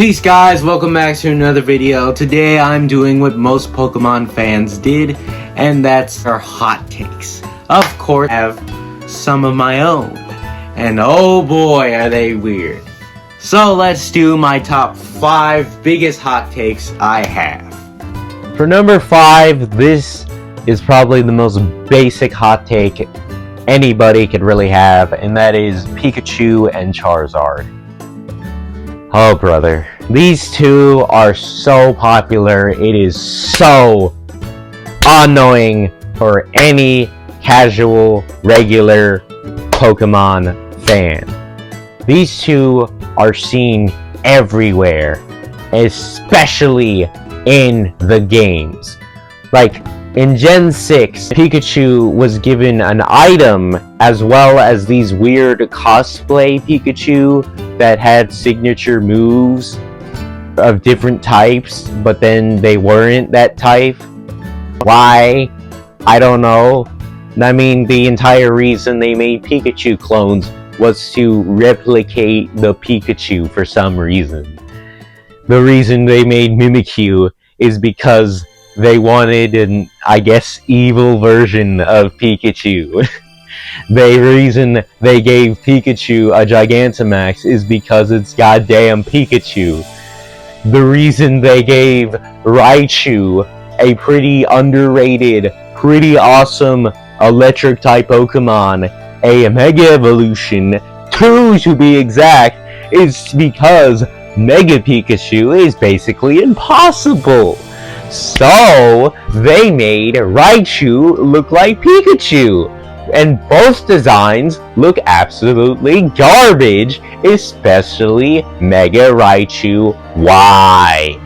Peace guys, welcome back to another video. Today I'm doing what most Pokemon fans did, and that's our hot takes. Of course, I have some of my own, and oh boy are they weird. So let's do my top 5 biggest hot takes I have. For number 5, this is probably the most basic hot take anybody could really have, and that is Pikachu and Charizard. Oh brother, these two are so popular, it is so annoying for any casual, regular Pokemon fan. These two are seen everywhere, especially in the games. Like, in Gen 6, Pikachu was given an item as well as these weird cosplay Pikachu that had signature moves of different types, but then they weren't that type. Why? I don't know. I mean, the entire reason they made Pikachu clones was to replicate the Pikachu for some reason. The reason they made Mimikyu is because they wanted an, I guess, evil version of Pikachu. The reason they gave Pikachu a Gigantamax is because it's goddamn Pikachu. The reason they gave Raichu a pretty underrated, pretty awesome electric type Pokemon, a Mega Evolution 2 to be exact, is because Mega Pikachu is basically impossible. So, they made Raichu look like Pikachu, and both designs look absolutely garbage, especially Mega Raichu Y.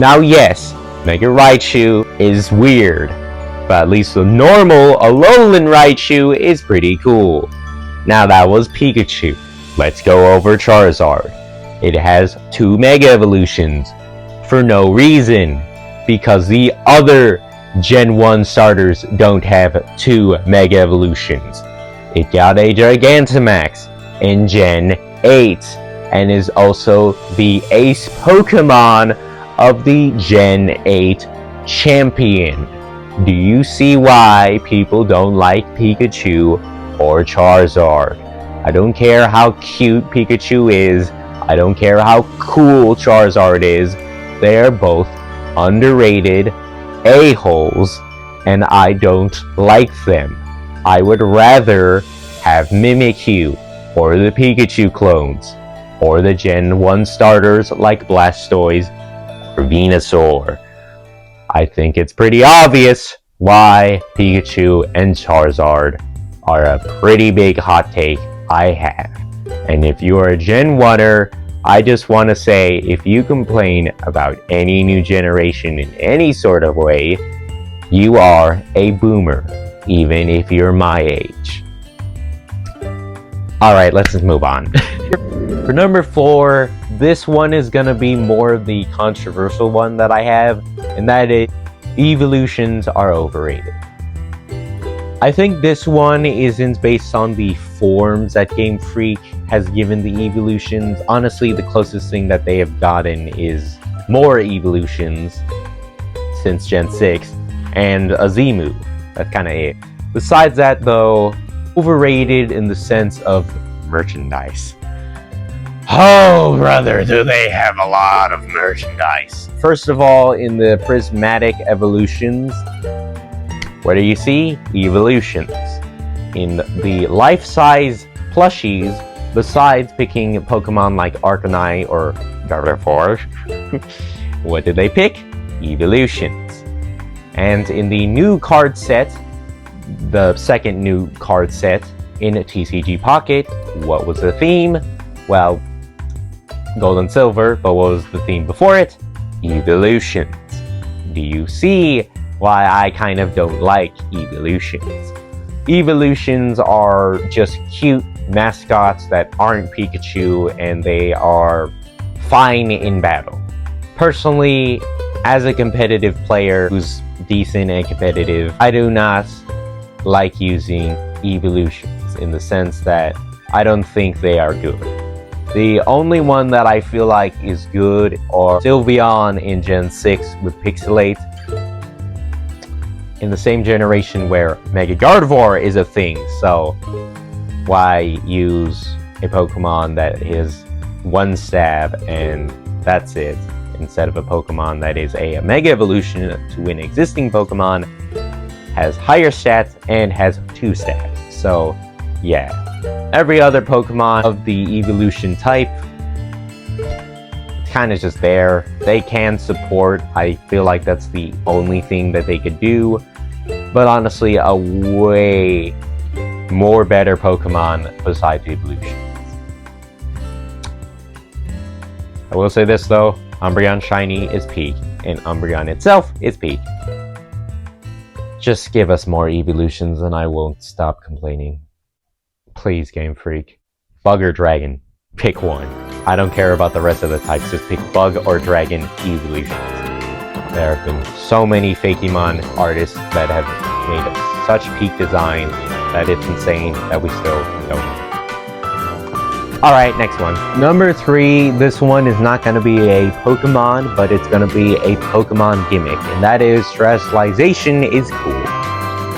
Now yes, Mega Raichu is weird, but at least the normal Alolan Raichu is pretty cool. Now that was Pikachu. Let's go over Charizard. It has 2 Mega Evolutions, for no reason. Because the other Gen 1 starters don't have 2 Mega Evolutions. It got a Gigantamax in Gen 8, and is also the ace Pokemon of the Gen 8 champion. Do you see why people don't like Pikachu or Charizard? I don't care how cute Pikachu is, I don't care how cool Charizard is, they are both underrated a-holes, and I don't like them. I would rather have Mimikyu, or the Pikachu clones, or the Gen 1 starters like Blastoise or Venusaur. I think it's pretty obvious why Pikachu and Charizard are a pretty big hot take I have. And if you are a Gen 1er, I just want to say, if you complain about any new generation in any sort of way, you are a boomer, even if you're my age. Alright, let's just move on. For number 4, this one is going to be more of the controversial one that I have, and that is, evolutions are overrated. I think this one isn't based on the forms that Game Freak has given the evolutions. Honestly, the closest thing that they have gotten is more evolutions since Gen 6 and a Z-move. That's kind of it. Besides that though, overrated in the sense of merchandise. Oh brother, do they have a lot of merchandise. First of all, in the prismatic evolutions, what do you see? Evolutions. In the life-size plushies, besides picking Pokemon like Arcanine or Gardevoir, what did they pick? Evolutions. And in the new card set, the second new card set in TCG Pocket, what was the theme? Well, Gold and Silver, but what was the theme before it? Evolutions. Do you see why I kind of don't like evolutions? Evolutions are just cute mascots that aren't Pikachu, and they are fine in battle. Personally, as a competitive player who's decent and competitive, I do not like using evolutions in the sense that I don't think they are good. The only one that I feel like is good are Sylveon in Gen 6 with Pixelate, in the same generation where Mega Gardevoir is a thing, so why use a Pokemon that is one stab and that's it, instead of a Pokemon that is a Mega Evolution to an existing Pokemon, has higher stats, and has 2 stabs. So yeah, every other Pokemon of the evolution type, it's kind of just there. They can support, I feel like that's the only thing that they could do, but honestly a way more better Pokemon besides evolution. I will say this though, Umbreon Shiny is peak, and Umbreon itself is peak. Just give us more evolutions and I won't stop complaining. Please, Game Freak. Bug or Dragon, pick one. I don't care about the rest of the types, just pick Bug or Dragon evolutions. There have been so many Fakemon artists that have made such peak design that it's insane that we still don't know. Alright, next one. Number 3, this one is not going to be a Pokemon, but it's going to be a Pokemon gimmick, and that is Terastallization is cool.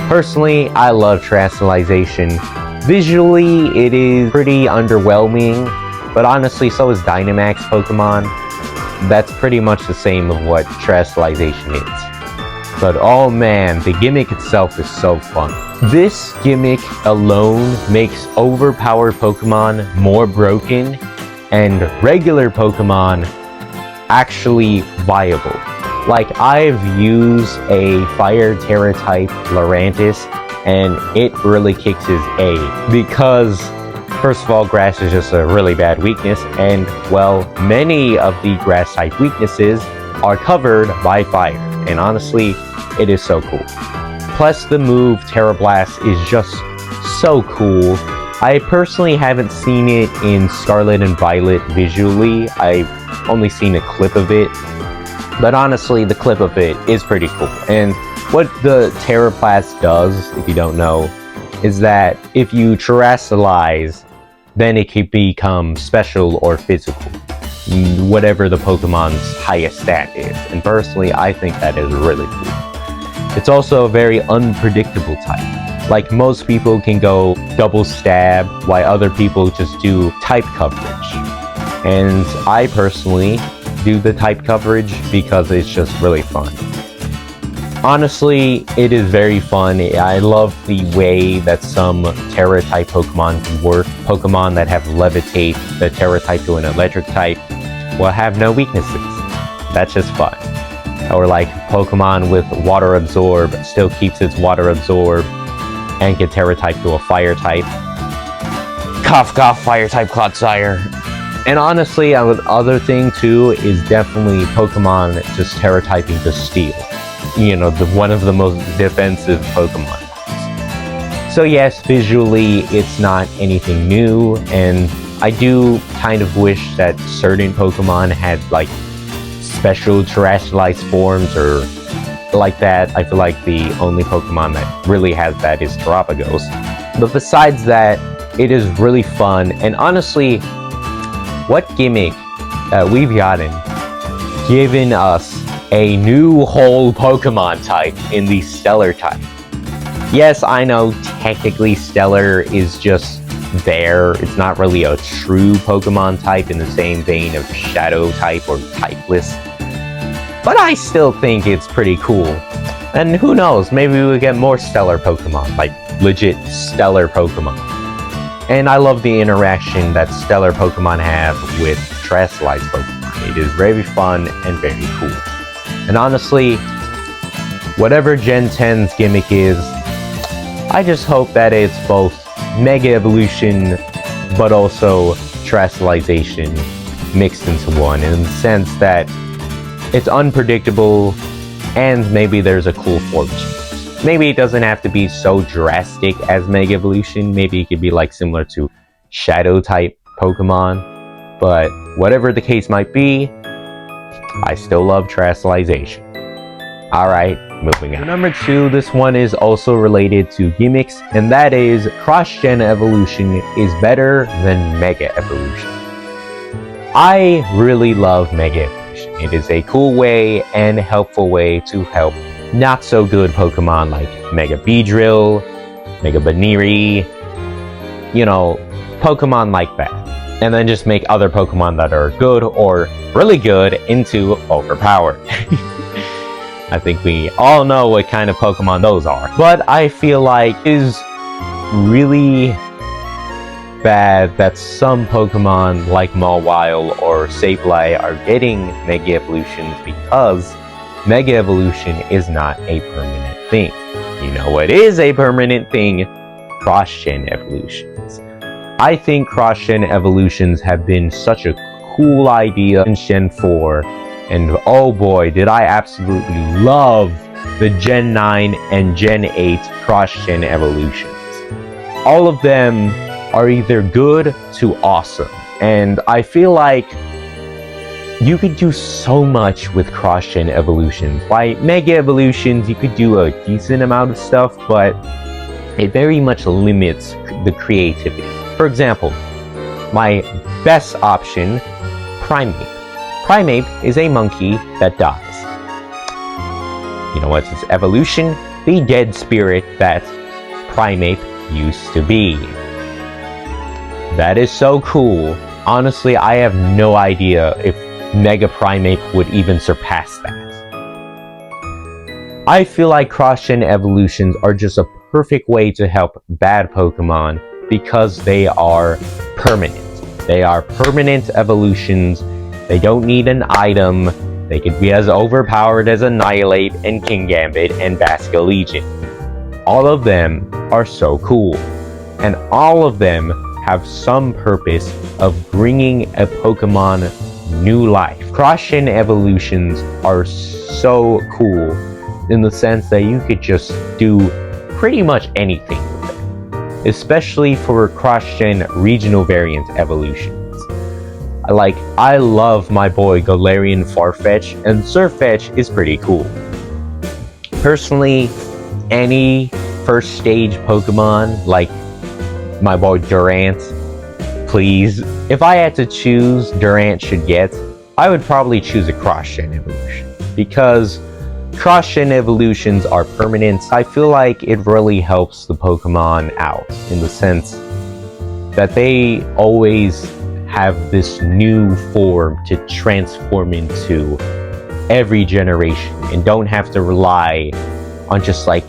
Personally, I love Terastallization. Visually, it is pretty underwhelming, but honestly, so is Dynamax Pokemon. That's pretty much the same of what Terastallization is. But oh man, the gimmick itself is so fun. This gimmick alone makes overpowered Pokemon more broken, and regular Pokemon actually viable. Like, I've used a Fire Terra type Lurantis, and it really kicks his A, because first of all, grass is just a really bad weakness, and well, many of the grass type weaknesses are covered by fire, and honestly, it is so cool. Plus, the move Terra Blast is just so cool. I personally haven't seen it in Scarlet and Violet visually. I've only seen a clip of it, but honestly, the clip of it is pretty cool. And what the Terra Blast does, if you don't know, is that if you Terastallize, then it can become special or physical, whatever the Pokemon's highest stat is. And personally, I think that is really cool. It's also a very unpredictable type. Like, most people can go double stab, while other people just do type coverage. And I personally do the type coverage because it's just really fun. Honestly, it is very fun. I love the way that some Terra type Pokemon can work. Pokemon that have Levitate, the Terra type to an electric type, will have no weaknesses. That's just fun. Or like Pokemon with Water Absorb still keeps its Water Absorb and can Terra type to a Fire type. Cough cough, Fire type Clodsire. And honestly, the other thing too is definitely Pokemon just Terra typing to Steel. You know, one of the most defensive Pokemon. So yes, visually it's not anything new, and I do kind of wish that certain Pokemon had like special terrestrialized forms or like that. I feel like the only Pokemon that really has that is Terapagos. But besides that, it is really fun, and honestly, what gimmick we've gotten given us a new whole Pokemon type in the Stellar type. Yes, I know technically Stellar is just there. It's not really a true Pokemon type in the same vein of Shadow type or Typeless. But I still think it's pretty cool. And who knows, maybe we'll get more Stellar Pokemon, like legit Stellar Pokemon. And I love the interaction that Stellar Pokemon have with Terastallized Pokemon. It is very fun and very cool. And honestly, whatever Gen 10's gimmick is, I just hope that it's both Mega Evolution, but also Terastallization mixed into one, in the sense that it's unpredictable, and maybe there's a cool form change. Maybe it doesn't have to be so drastic as Mega Evolution, maybe it could be like similar to Shadow type Pokemon, but whatever the case might be, I still love Terastallization. Alright, moving on. Number 2, this one is also related to gimmicks, and that is Cross-Gen Evolution is better than Mega Evolution. I really love Mega Evolution. It is a cool way and helpful way to help not so good Pokemon like Mega Beedrill, Mega Baniri, you know, Pokemon like that. And then just make other Pokemon that are good or really good into overpowered. I think we all know what kind of Pokemon those are. But I feel like it is really bad that some Pokemon like Mawile or Sableye are getting Mega Evolutions because Mega Evolution is not a permanent thing. You know what is a permanent thing? Cross-gen evolutions. I think cross-gen evolutions have been such a cool idea in Gen 4, and oh boy, did I absolutely love the Gen 9 and Gen 8 cross-gen evolutions. All of them are either good to awesome, and I feel like you could do so much with cross-gen evolutions. By Mega Evolutions, you could do a decent amount of stuff, but it very much limits the creativity. For example, my best option, Primeape. Primeape is a monkey that dies. You know what's its evolution? The dead spirit that Primeape used to be. That is so cool. Honestly, I have no idea if Mega Primeape would even surpass that. I feel like cross-gen evolutions are just a perfect way to help bad Pokemon because they are permanent. They are permanent evolutions. They don't need an item. They could be as overpowered as Annihilate and Kingambit and Basculegion. All of them are so cool. And all of them have some purpose of bringing a Pokemon new life. Cross-gen evolutions are so cool in the sense that you could just do pretty much anything with them, especially for cross-gen regional variant evolutions. I love my boy Galarian Farfetch, and Surfetch is pretty cool. Personally, any first stage Pokemon like my boy Durant, please. If I had to choose Durant should get, I would probably choose a cross-gen evolution because cross-gen evolutions are permanent. I feel like it really helps the Pokemon out in the sense that they always have this new form to transform into every generation and don't have to rely on just like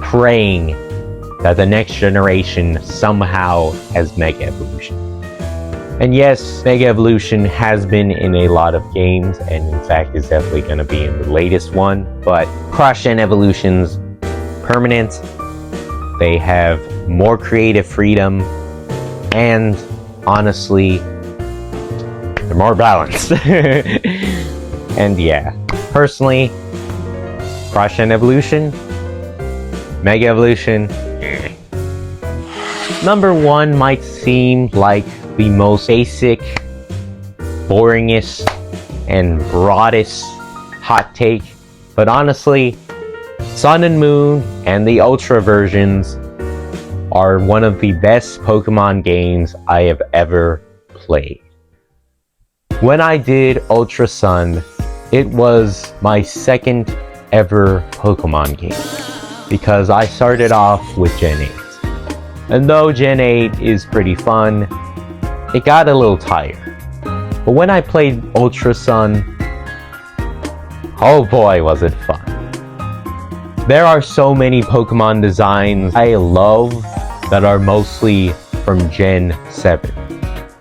praying that the next generation somehow has Mega Evolution. And yes, Mega Evolution has been in a lot of games, and in fact is definitely going to be in the latest one, but cross-gen evolutions, permanent, they have more creative freedom, and honestly, they're more balanced. And yeah, personally, cross-gen evolution, Mega Evolution, number one might seem like the most basic, boringest, and broadest hot take, but honestly, Sun and Moon and the Ultra versions are one of the best Pokemon games I have ever played. When I did Ultra Sun, it was my second ever Pokemon game, because I started off with Gen 8. And though Gen 8 is pretty fun, it got a little tired. But when I played Ultra Sun, oh boy was it fun. There are so many Pokemon designs I love that are mostly from Gen 7.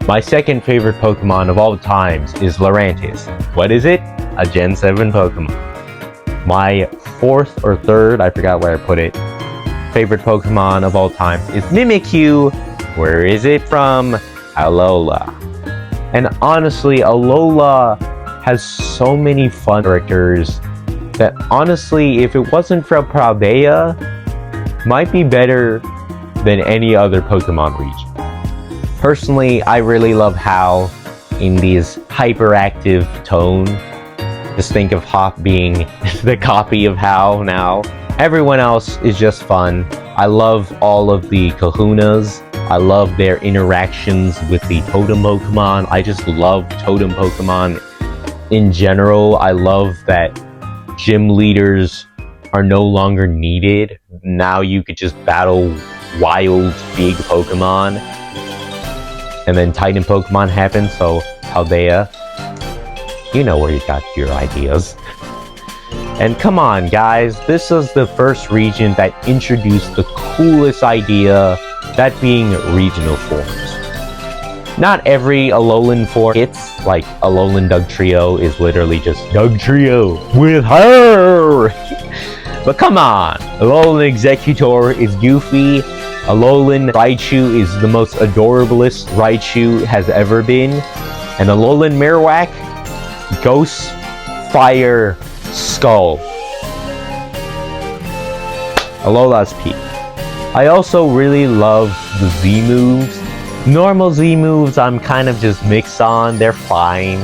My second favorite Pokemon of all times is Lurantis. What is it? A Gen 7 Pokemon. My fourth or third, I forgot where I put it, favorite Pokemon of all time is Mimikyu. Where is it from? Alola. And honestly, Alola has so many fun characters that honestly, if it wasn't for Paldea, might be better than any other Pokemon region. Personally, I really love Hau in this hyperactive tone. Just think of Hop being the copy of Hau now. Everyone else is just fun. I love all of the Kahunas. I love their interactions with the totem Pokemon. I just love totem Pokemon in general. I love that gym leaders are no longer needed. Now you could just battle wild big Pokemon. And then Titan Pokemon happen, so Paldea, you know where you got your ideas. And come on guys, this was the first region that introduced the coolest idea, that being regional forms. Not every Alolan form hits, like Alolan Dugtrio is literally just Dugtrio with her! But come on, Alolan Executor is goofy, Alolan Raichu is the most adorablest Raichu has ever been, and Alolan Marowak, Ghost Fire Skull. Alola's peak. I also really love the Z moves. Normal Z moves I'm kind of just mixed on, they're fine.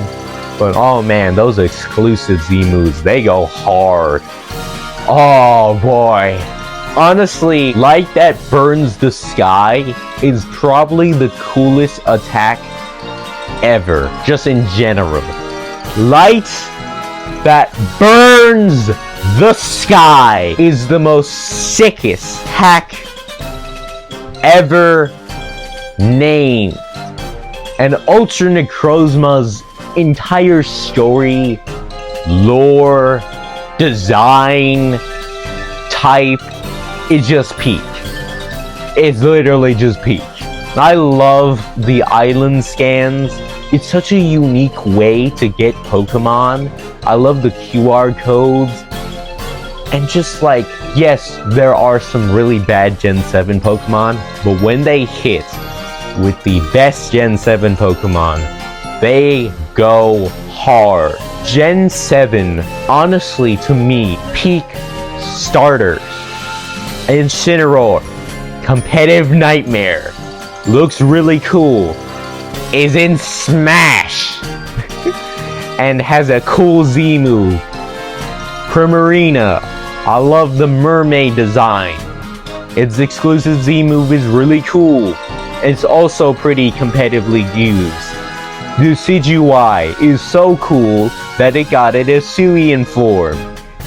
But oh man, those exclusive Z moves, they go hard. Oh boy. Honestly, Light that burns the sky is probably the coolest attack ever, just in general. Light that burns the sky is the most sickest hack ever named. And Ultra Necrozma's entire story, lore, design, type is just peak. It's literally just peak. I love the island scans. It's such a unique way to get Pokemon. I love the QR codes. And just like, yes, there are some really bad Gen 7 Pokemon, but when they hit with the best Gen 7 Pokemon, they go hard. Gen 7, honestly, to me, peak starters. Incineroar, Competitive Nightmare, looks really cool, is in Smash, and has a cool Z move. Primarina, I love the mermaid design. Its exclusive Z move is really cool. It's also pretty competitively used. The Decidueye is so cool that it got it as Hisuian form.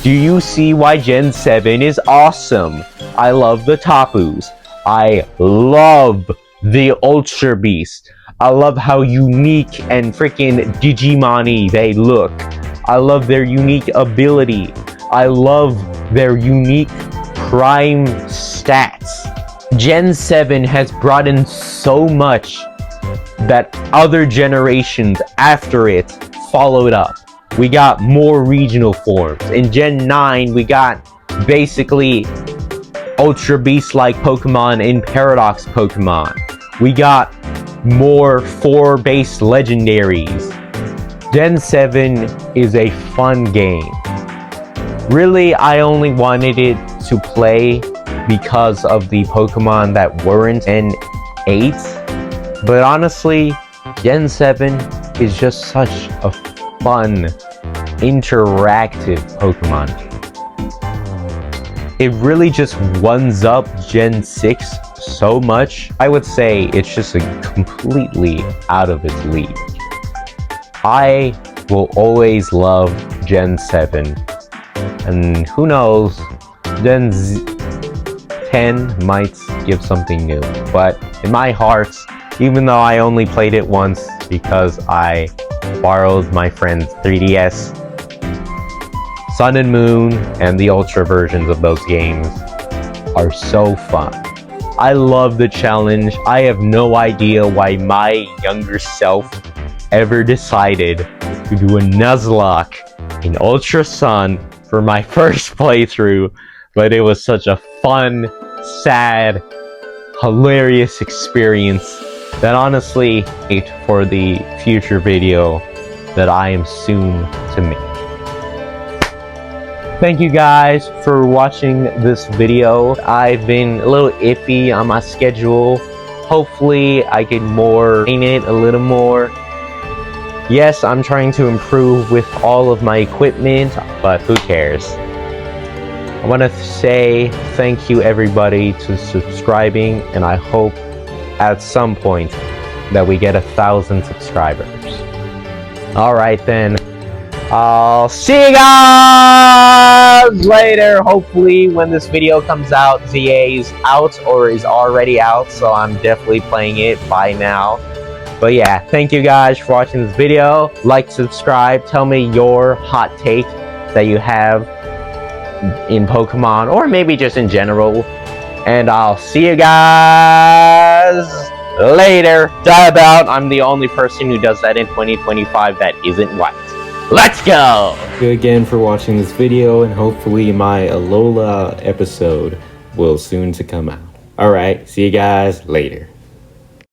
Do you see why Gen 7 is awesome? I love the Tapus. I love the Ultra Beast. I love how unique and freaking Digimon-y they look. I love their unique ability. I love their unique prime stats. Gen 7 has brought in so much that other generations after it followed up. We got more regional forms. In Gen 9, we got basically Ultra Beast-like Pokemon in Paradox Pokemon. We got more 4-based legendaries. Gen 7 is a fun game. Really, I only wanted it to play because of the Pokemon that weren't in 8. But honestly, Gen 7 is just such a fun, interactive Pokemon game. It really just ones up Gen 6 so much. I would say it's just completely out of its league. I will always love Gen 7. And who knows, Gen 10 might give something new. But in my heart, even though I only played it once because I borrowed my friend's 3DS, Sun and Moon and the Ultra versions of those games are so fun. I love the challenge. I have no idea why my younger self ever decided to do a Nuzlocke in Ultra Sun for my first playthrough, but it was such a fun, sad, hilarious experience that honestly wait for the future video that I am soon to make. Thank you guys for watching this video. I've been a little iffy on my schedule. Hopefully I can train it a little more. Yes, I'm trying to improve with all of my equipment, but who cares? I want to say thank you everybody to subscribing, and I hope at some point that we get 1,000 subscribers. Alright then, I'll see you guys later. Hopefully when this video comes out, ZA is out or is already out, so I'm definitely playing it by now. But yeah, thank you guys for watching this video. Like, subscribe, tell me your hot take that you have in Pokemon, or maybe just in general. And I'll see you guys later. About, I'm the only person who does that in 2025 that isn't white. Let's go! Thank you again for watching this video, and hopefully my Alola episode will soon to come out. Alright, see you guys later.